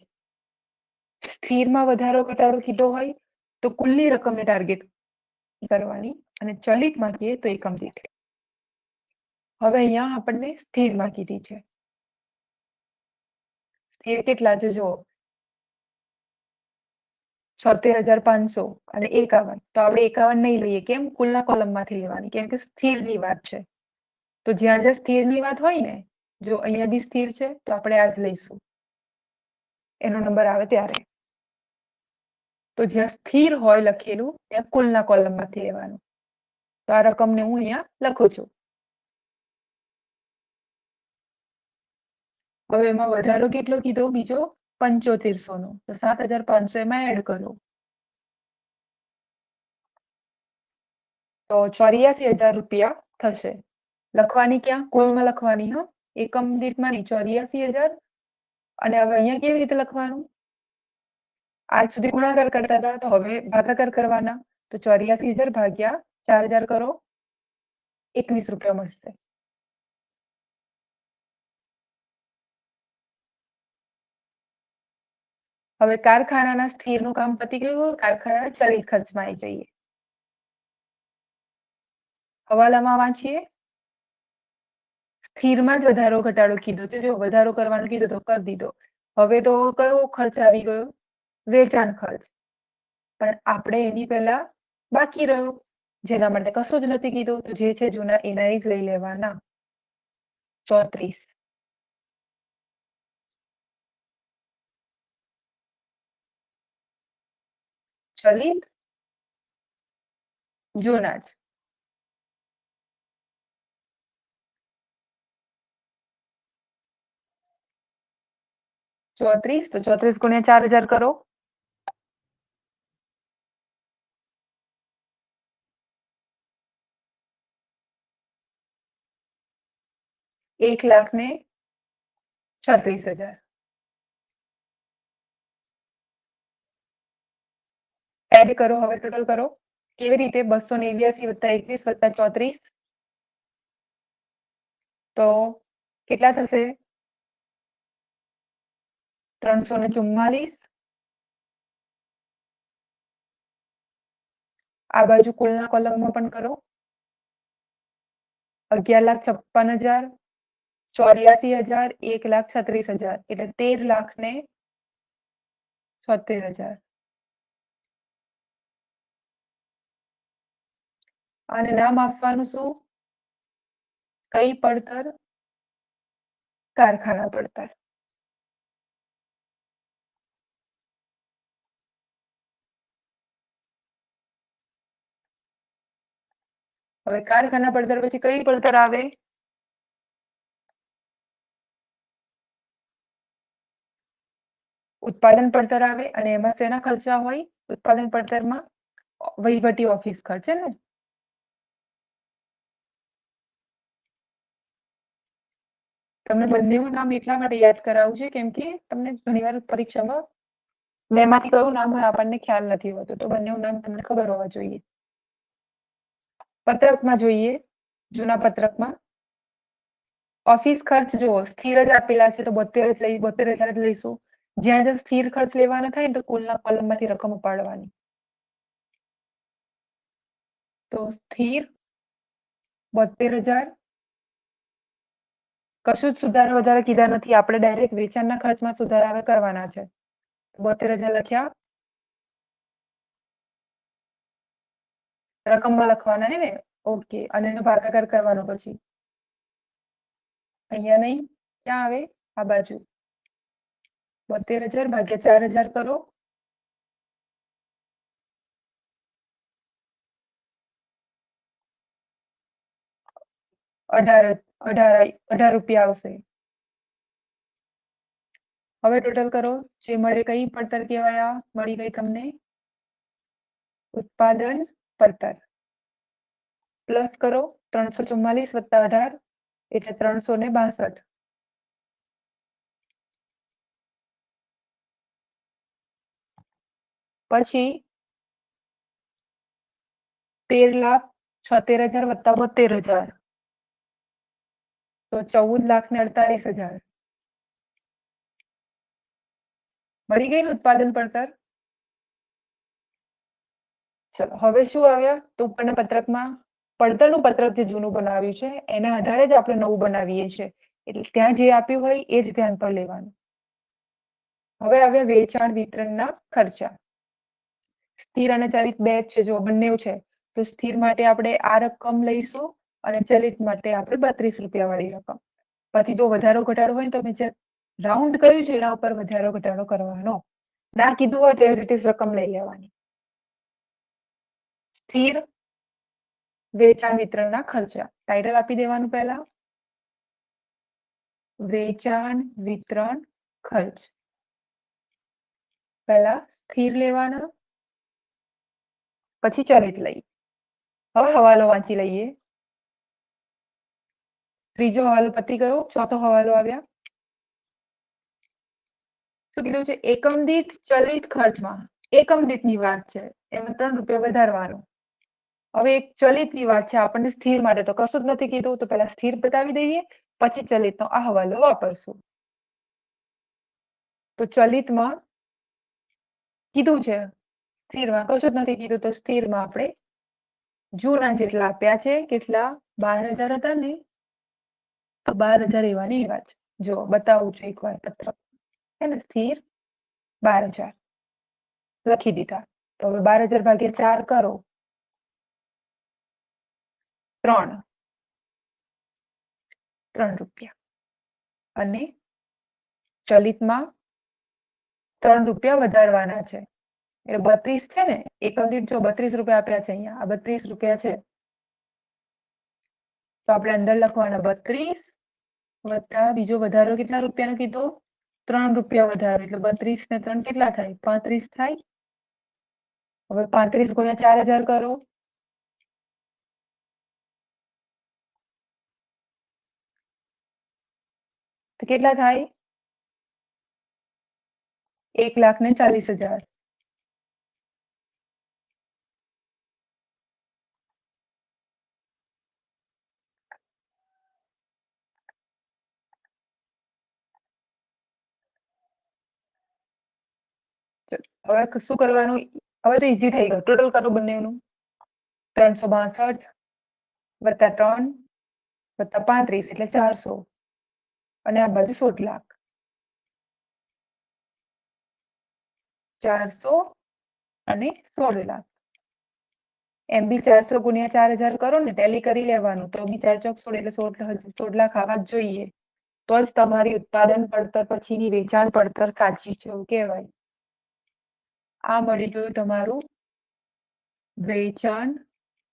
સ્થિરમાં વધારો ઘટાડો કીધો હોય તો કુલની રકમને ટાર્ગેટ કરવાની અને ચલિતમાં કહીએ તો એકમ દીઠ. હવે અહીંયા આપણને સ્થિરમાં કીધી છે. સ્થિર કેટલા છે જો 76,500 અને 51. તો આપણે 51 નહીં લઈએ, કેમ? કુલના કોલમમાંથી લેવાની, કેમ કે સ્થિરની વાત છે. તો જ્યાં જ્યાં સ્થિરની વાત હોય ને, જો અહીંયા બી સ્થિર છે તો આપણે આ જ લઈશું એનો નંબર આવે ત્યારે. તો જ્યાં સ્થિર હોય લખેલું ત્યાં કુલના કોલમમાંથી લેવાનું. તો આ રકમને હું અહીંયા લખું છું. હવે એમાં વધારો કેટલો કીધો બીજો? 7500 નો. તો 7,500 એમાં એડ કરો તો 84,000 રૂપિયા થશે. લખવાની ક્યાં? કુલમાં લખવાની. હા, એકમ દીઠમાં નહીં, 84,000. અને હવે અહીંયા કેવી રીતે લખવાનું? આજ સુધી ગુણાકાર કરતા હતા તો હવે ભાગાકાર કરવાના. તો 84,000 ભાગ્યા 4,000 કરો, 21 રૂપિયા મળશે. હવે કારખાનાના સ્થિરનું કામ પતી ગયું, કારખાનાના ચલિત ખર્ચમાં આવી જઈએ. હવાલામાં વાંચીએ. સ્થિરમાં જ વધારો ઘટાડો કીધો છે. જો વધારો કરવાનો કીધો તો કરી દીધો. હવે તો કયો ખર્ચ આવી ગયો? વેચાણ ખર્ચ. પણ આપણે એની પહેલા બાકી રહ્યો જેના માટે કશું જ નથી કીધું, તો જે છે જૂના એના જ લઈ લેવાના. 34. ચલિત જૂના જ. તો 34 ગુણ્યા 4,000 કરો. એક લાખ ને 36,000. એડ કરો. હવે ટોટલ કરો. કેવી રીતે? 289 વત્તા 21 વત્તા 34 તો કેટલા થશે? 344. આ બાજુ કુલના કોલમમાં પણ કરો. 11,56,000, 84,000, 1,36,000 એટલે 13,76,000. આને નામ આપવાનું શું? કઈ પડતર? કારખાના પડતર. હવે કારખાના પડતર પછી કઈ પડતર આવે? ઉત્પાદન પડતર આવે. અને એમાં શેના ખર્ચા હોય ઉત્પાદન પડતરમાં? વહીવટી ઓફિસ ખર્ચ છે ને. તમને બંનેનું નામ એટલા માટે યાદ કરાવું છે કેમ કે તમને ઘણીવાર પરીક્ષામાં બેમાંથી કયું નામ હોય આપણને ખ્યાલ નથી હોતો, તો બંનેનું નામ તમને ખબર હોવા જોઈએ. પત્રકમાં જોઈએ, જૂના પત્રકમાં ઓફિસ ખર્ચ જુઓ, સ્થિર જ આપેલા છે તો 72,000 જ લઈશું. જ્યાં જ્યાં સ્થિર ખર્ચ લેવાના થાય ને તો કુલના કોલમમાંથી રકમ ઉપાડવાની. તો સ્થિર 72,000, કશું જ સુધારા વધારા કીધા નથી, આપણે ડાયરેક્ટ વેચાણના ખર્ચમાં સુધારા કરવાના છે. 72,000 લખ્યા, રકમમાં લખવાના હે ને? ઓકે, અને એનો ભાગાકાર કરવાનો પછી. અહીંયા નહીં, ક્યાં આવે? આ બાજુ. 72,000 ભાગ્યા 4,000 કરો. 18 રૂપિયા આવશે. હવે ટોટલ કરો, જે મળે કઈ પડતર કહેવાય? આ મળી ગઈ તમને ઉત્પાદન પડતર. પ્લસ કરો 344 વત્તા 18 એટલે 362. પછી 13,76,000 વત્તા 72,000 તો 14,48,000 મળી ગઈ ને ઉત્પાદન પડતર. ચલો હવે શું આવ્યા? તો ઉપરના પત્રકમાં પડતરનું પત્રક જે જૂનું બનાવ્યું છે એના આધારે જ આપણે નવું બનાવીએ છીએ, એટલે ત્યાં જે આપ્યું હોય એ જ ધ્યાન પર લેવાનું. હવે આવ્યા વેચાણ વિતરણના ખર્ચા. સ્થિર અને ચલિત બે જ છે, જો બંને છે તો સ્થિર માટે આપણે આ રકમ લઈશું અને ચલિત માટે આપણે 32 રૂપિયા વાળી રકમ. પછી જો વધારો ઘટાડો હોય તો મેં જે રાઉન્ડ કર્યું છે એના ઉપર વધારો ઘટાડો કરવાનો. ના કીધું હોય તો એ રીતે રકમ લઈ લેવાની. સ્થિર વેચાણ વિતરણના ખર્ચા, ટાઇટલ આપી દેવાનું પહેલા, વેચાણ વિતરણ ખર્ચ. પહેલા સ્થિર લેવાના, પછી ચલિત લઈ. હવે હવાલો વાંચી લઈએ. ત્રીજો હવાલો પતી ગયો, ચોથો હવાલો આવ્યા. શું કીધું છે? એકમ દીઠ ચલિત ખર્ચમાં એકમ દીઠની વાત છે, એમાં 3 રૂપિયા વધારવાનું. હવે એક ચલિતની વાત છે, આપણને સ્થિર માટે તો કશું જ નથી કીધું, તો પહેલા સ્થિર બતાવી દઈએ, પછી ચલિતનો આ હવાલો વાપરશું. તો ચલિતમાં કીધું છે, સ્થિરમાં કશું જ નથી કીધું, તો સ્થિરમાં આપણે જૂના જેટલા આપ્યા છે, કેટલા? 12,000 હતા ને, તો 12,000 એવા ને એવા જ. જો બતાવું છું એકવાર પત્રક, હે ને? સ્થિર 12,000 લખી દીધા. તો હવે 12,000 ભાગ્યા 4 કરો, 3 રૂપિયા. અને ચલિતમાં 3 રૂપિયા વધારવાના છે, એટલે 32 છે ને, એકમ દીઠ જો 32 રૂપિયા આપ્યા છે, અહીંયા આ 32 રૂપિયા છે, તો આપણે અંદર લખવાના 32 વત્તા બીજો વધારો કેટલા રૂપિયાનો કીધો? 3 રૂપિયા વધારો, એટલે 32 ને 3 કેટલા થાય? 35 થાય. હવે 35 ગુણ્યા 4,000 કરો, તો કેટલા થાય? 1,40,000. હવે શું કરવાનું? હવે તો ઈઝી થઈ ગયું, ટોટલ કરો બંનેનું. 362 વત્તા 3 વત્તા 35 એટલે 400, અને આ બાજુ 16,00,000. 400 અને 16,00,000. એમ બી 400 ગુણ્યા 4,000 કરો ને, ટેલી કરી લેવાનું, તો બી 4 ચોક 16 એટલે 16,00,000 આવવા જ જોઈએ, તો જ તમારી ઉત્પાદન પડતર પછીની વેચાણ પડતર સાચી છે એવું કહેવાય. આ મળી ગયું તમારું વેચાણ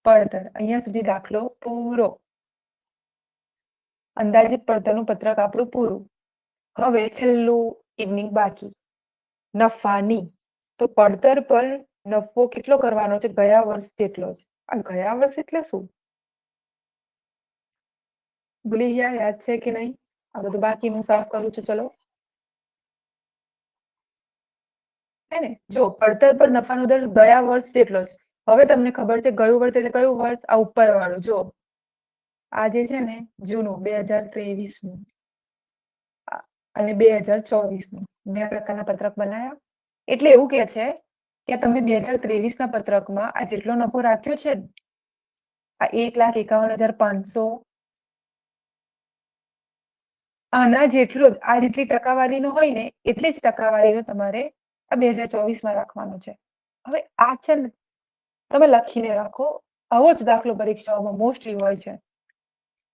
પડતર. અહીંયા સુધી દાખલો પૂરો. અંદાજિત પડતરનું પત્રક આપણું પૂરું. હવે છેલ્લું ઇવનિંગ બાકી, નફાની. તો પડતર પર નફો કેટલો કરવાનો છે? ગયા વર્ષ જેટલો જ. આ ગયા વર્ષ એટલે શું? ભૂલી ગયા? યાદ છે કે નહીં? આ બધું બાકીનું સાફ કરું છું, ચલો. હે ને, જો પડતર પર નફાનો દર ગયા વર્ષ જેટલો જ. હવે તમને ખબર છે ગયું વર્ષ એટલે કયું વર્ષ? આ ઉપર વાળું જો. આ જે છે ને જૂનું 2023 નું અને 2024 નું બે પ્રકારના પત્રક બનાવ્યા. એટલે એવું કે છે કે તમે 2023 ના પત્રકમાં આ જેટલો નફો રાખ્યો છે ને, આ 1,51,500, આના જેટલો જ, આ જેટલી ટકાવારીનો હોય ને એટલી જ ટકાવારીનો તમારે આ 2024 માં રાખવાનો છે. હવે આ છે ને તમે લખીને રાખો. આવો જ દાખલો પરીક્ષાઓમાં મોસ્ટલી હોય છે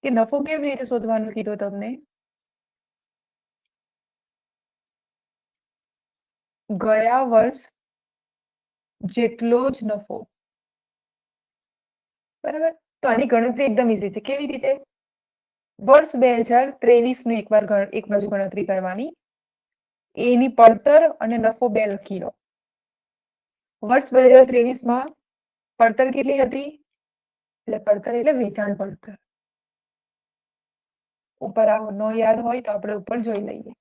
કે નફો કેવી રીતે શોધવાનું કીધું તમને? ગયા વર્ષ જેટલો જ નફો. બરાબર, તો આની ગણતરી એકદમ ઈઝી છે. કેવી રીતે? વર્ષ 2023 નું એક બાજુ ગણતરી કરવાની, એની પડતર અને નફો બે લખી લો. વર્ષ 2023 માં પડતર કેટલી હતી? એટલે પડતર એટલે વેચાણ પડતર. ઉપર આવો ન યાદ હોય તો આપણે ઉપર જોઈ લઈએ.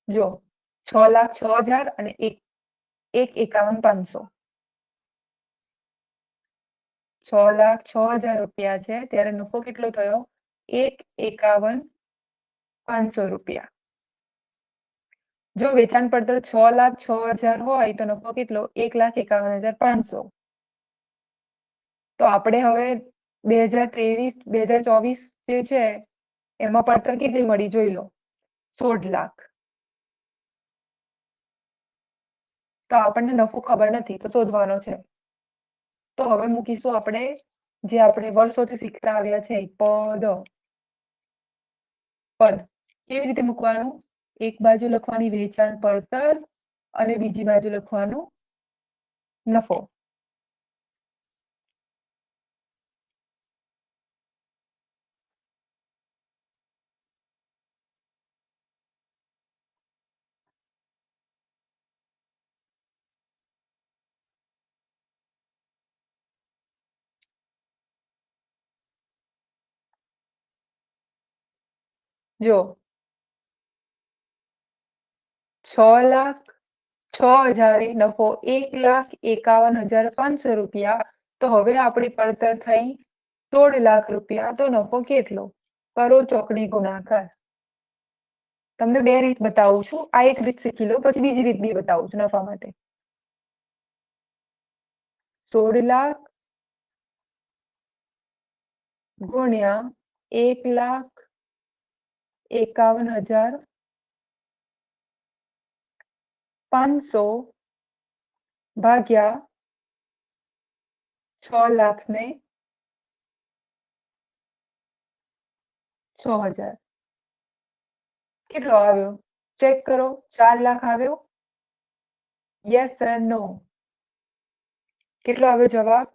જો 6,06,000 અને 1,51,500. 6,06,000 રૂપિયા છે ત્યારે નફો કેટલો થયો? 1,51,500 રૂપિયા. જો વેચાણ પડતર 6,06,000 હોય તો નફો કેટલો? 1,51,500. તો આપણે હવે 2023-2024 જે છે એમાં પડતર કેટલી મળી જોઈ લો, 16 લાખ. તો આપણને નફો ખબર નથી તો શોધવાનો છે. તો હવે મૂકીશું આપણે જે આપણે વર્ષોથી શીખતા આવ્યા છે પદ. કેવી રીતે મૂકવાનું? એક બાજુ લખવાની વેચાણ પડતર અને બીજી બાજુ લખવાનું નફો. જો 6,06,000 નફો 1,51,500 રૂપિયા. તો હવે આપણી પડતર થઈ 16 લાખ રૂપિયા. તો નફો કેટલો? કરો ચોકડી ગુણાકાર. તમને બે રીત બતાવું છું. આ એક રીત શીખી લો, પછી બીજી રીત બી બતાવું છું નફા માટે. 16 લાખ ગુણ્યા 1,51,500 ભાગ્યા 6 લાખ ને 6,000. કેટલો આવ્યો? ચેક કરો. 4 લાખ આવ્યો? યસ સર નો? કેટલો આવ્યો જવાબ?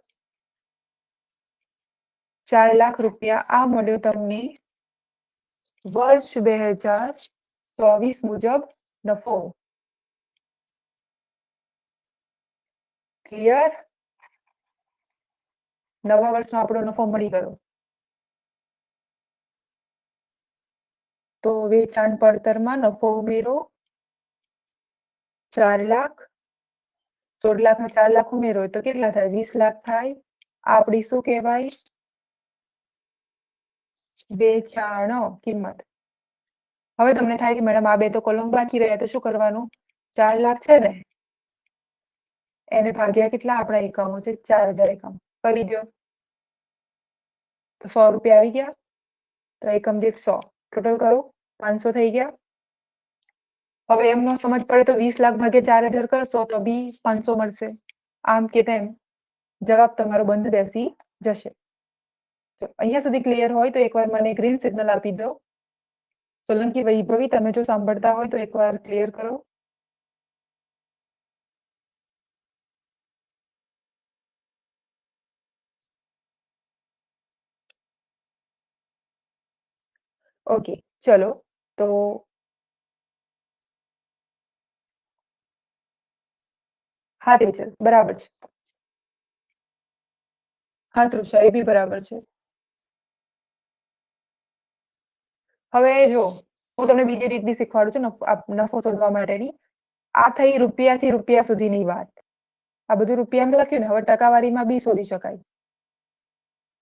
4 લાખ રૂપિયા. આ મળ્યો તમને વર્ષ 2024 મુજબ નફો. ક્લિયર? નવા વર્ષનો આપણો નફો મળી ગયો. તો વેચાણ પડતરમાં નફો ઉમેરો 4 લાખ. 16 લાખમાં 4 લાખ ઉમેરો તો કેટલા થાય? 20 લાખ થાય. આપણી શું કહેવાય? વેચાણ કિંમત. હવે તમને થાય કે મેડમ આ બે તો કોલમ બાકી રહ્યા તો શું કરવાનું? 4 લાખ છે ને એને ભાગ્યા કેટલા આપણા એકમો છે? 4,000 એકમ. કરી દો તો 100 રૂપિયા આવી ગયા. તો એકમ દીઠ 100. ટોટલ કરો 500 થઈ ગયા. હવે એમ ન સમજ પડે તો 20 લાખ ભાગ્યા 4,000 કરશો તો બી 500 મળશે. આમ કે તેમ જવાબ તમારો બંધ બેસી જશે. અહીંયા સુધી ક્લિયર હોય તો એકવાર મને ગ્રીન સિગ્નલ આપી દો. સોલંકી વૈભવી, તમે જો સાંભળતા હોય તો એકવાર ક્લિયર કરો. ઓકે, ચલો તો હા ટીચર બરાબર છે. હા તૃષા, એ બી બરાબર છે. હવે જો હું તમને બીજી રીત બી શીખવાડું છું નફો શોધવા માટેની. આ થઈ રૂપિયાથી રૂપિયા સુધીની વાત. આ બધું રૂપિયામાં લખ્યું ને, હવે ટકાવારીમાં બી શોધી શકાય.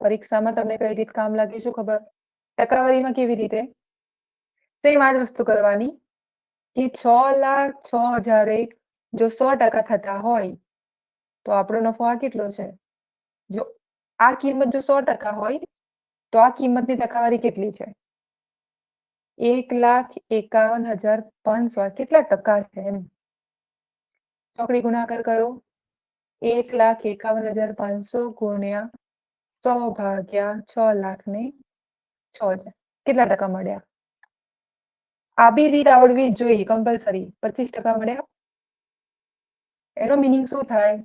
પરીક્ષામાં તમને કઈ રીત કામ લાગે શું ખબર? ટકાવારીમાં કેવી રીતે? સેમ આ જ વસ્તુ કરવાની કે 6,06,000 જો 100% થતા હોય તો આપણો નફો આ કેટલો છે? જો આ કિંમત જો 100% હોય તો આ કિંમતની ટકાવારી કેટલી છે? 1,51,500 કેટલા ટકા છે એમ. ચોકડી ગુણાકાર કરો. 1,51,500 ગુણ્યા 100 ભાગ્યા 6,06,000 કેટલા ટકા મળ્યા? આ બી રીત આવડવી જ જોઈએ કમ્પલસરી. 25% મળ્યા. એનો મિનિંગ શું થાય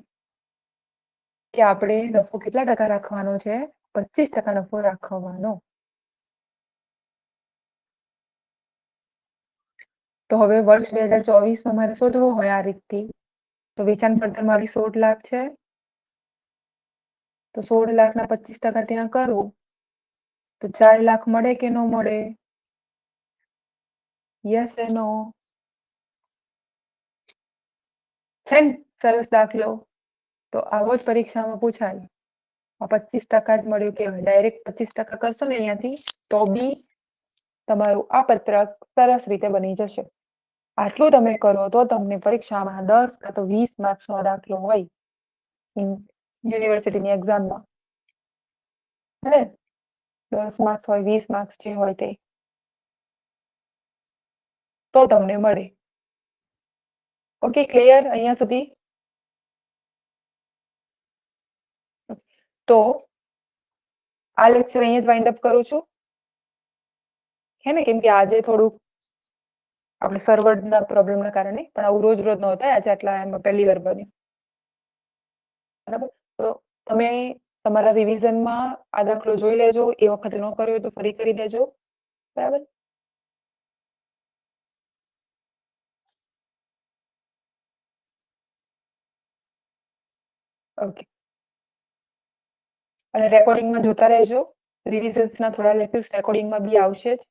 કે આપણે નફો કેટલા ટકા રાખવાનો છે? 25% નફો રાખવાનો. તો હવે વર્ષ 2024 મારે શોધવો હોય આ રીતથી તો વેચાણ પડતર મારી 16 લાખ છે તો 16 લાખના 25% ત્યાં કરું તો 4 લાખ મળે કે ન મળે? યસ કે નો? છે ને સરસ દાખલો. તો આવો જ પરીક્ષામાં પૂછાય. 25% જ મળ્યું કહેવાય. ડાયરેક્ટ 25% કરશો ને અહીંયાથી તો બી તમારું આ પત્રક સરસ રીતે બની જશે. આટલું તમે કરો તો તમને પરીક્ષામાં 10 કાં તો 20 માર્ક્સનો દાખલો હોય યુનિવર્સિટીની એક્ઝામમાં. હે 10 માર્ક્સ હોય 20 માર્ક્સ જે હોય તે તો તમને મળે. ઓકે ક્લિયર અહીંયા સુધી? તો આ લેક્ચર અહીંયા જ વાઇન્ડ અપ કરું છું. હે ને કેમ કે આજે થોડુંક આપણે સર્વરના પ્રોબ્લેમના કારણે પણ આવું રોજ રોજ ન થાય. આજે આટલા એમાં પહેલી વાર બન્યું. બરાબર. તો તમે તમારા રિવિઝનમાં આ દાખલો જોઈ લેજો. એ વખતે ન કર્યો તો ફરી કરી દેજો. બરાબર. ઓકે. અને રેકોર્ડિંગમાં જોતા રહેજો. રિવિઝન્સના થોડા લેક્ચર્સ રેકોર્ડિંગમાં બી આવશે જ.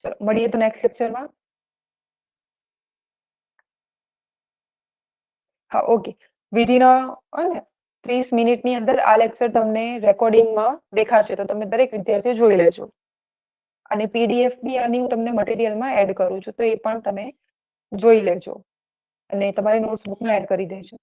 ચલો મળીએ તો નેક્સ્ટ લેક્ચરમાં. હા ઓકે. વિધિન 30 મિનિટની અંદર આ લેક્ચર તમને રેકોર્ડિંગમાં દેખાશે તો તમે દરેક વિદ્યાર્થીઓ જોઈ લેજો. અને પીડીએફ બી આની હું તમને મટીરિયલમાં એડ કરું છું તો એ પણ તમે જોઈ લેજો અને તમારી નોટ્સબુકમાં એડ કરી દેજો.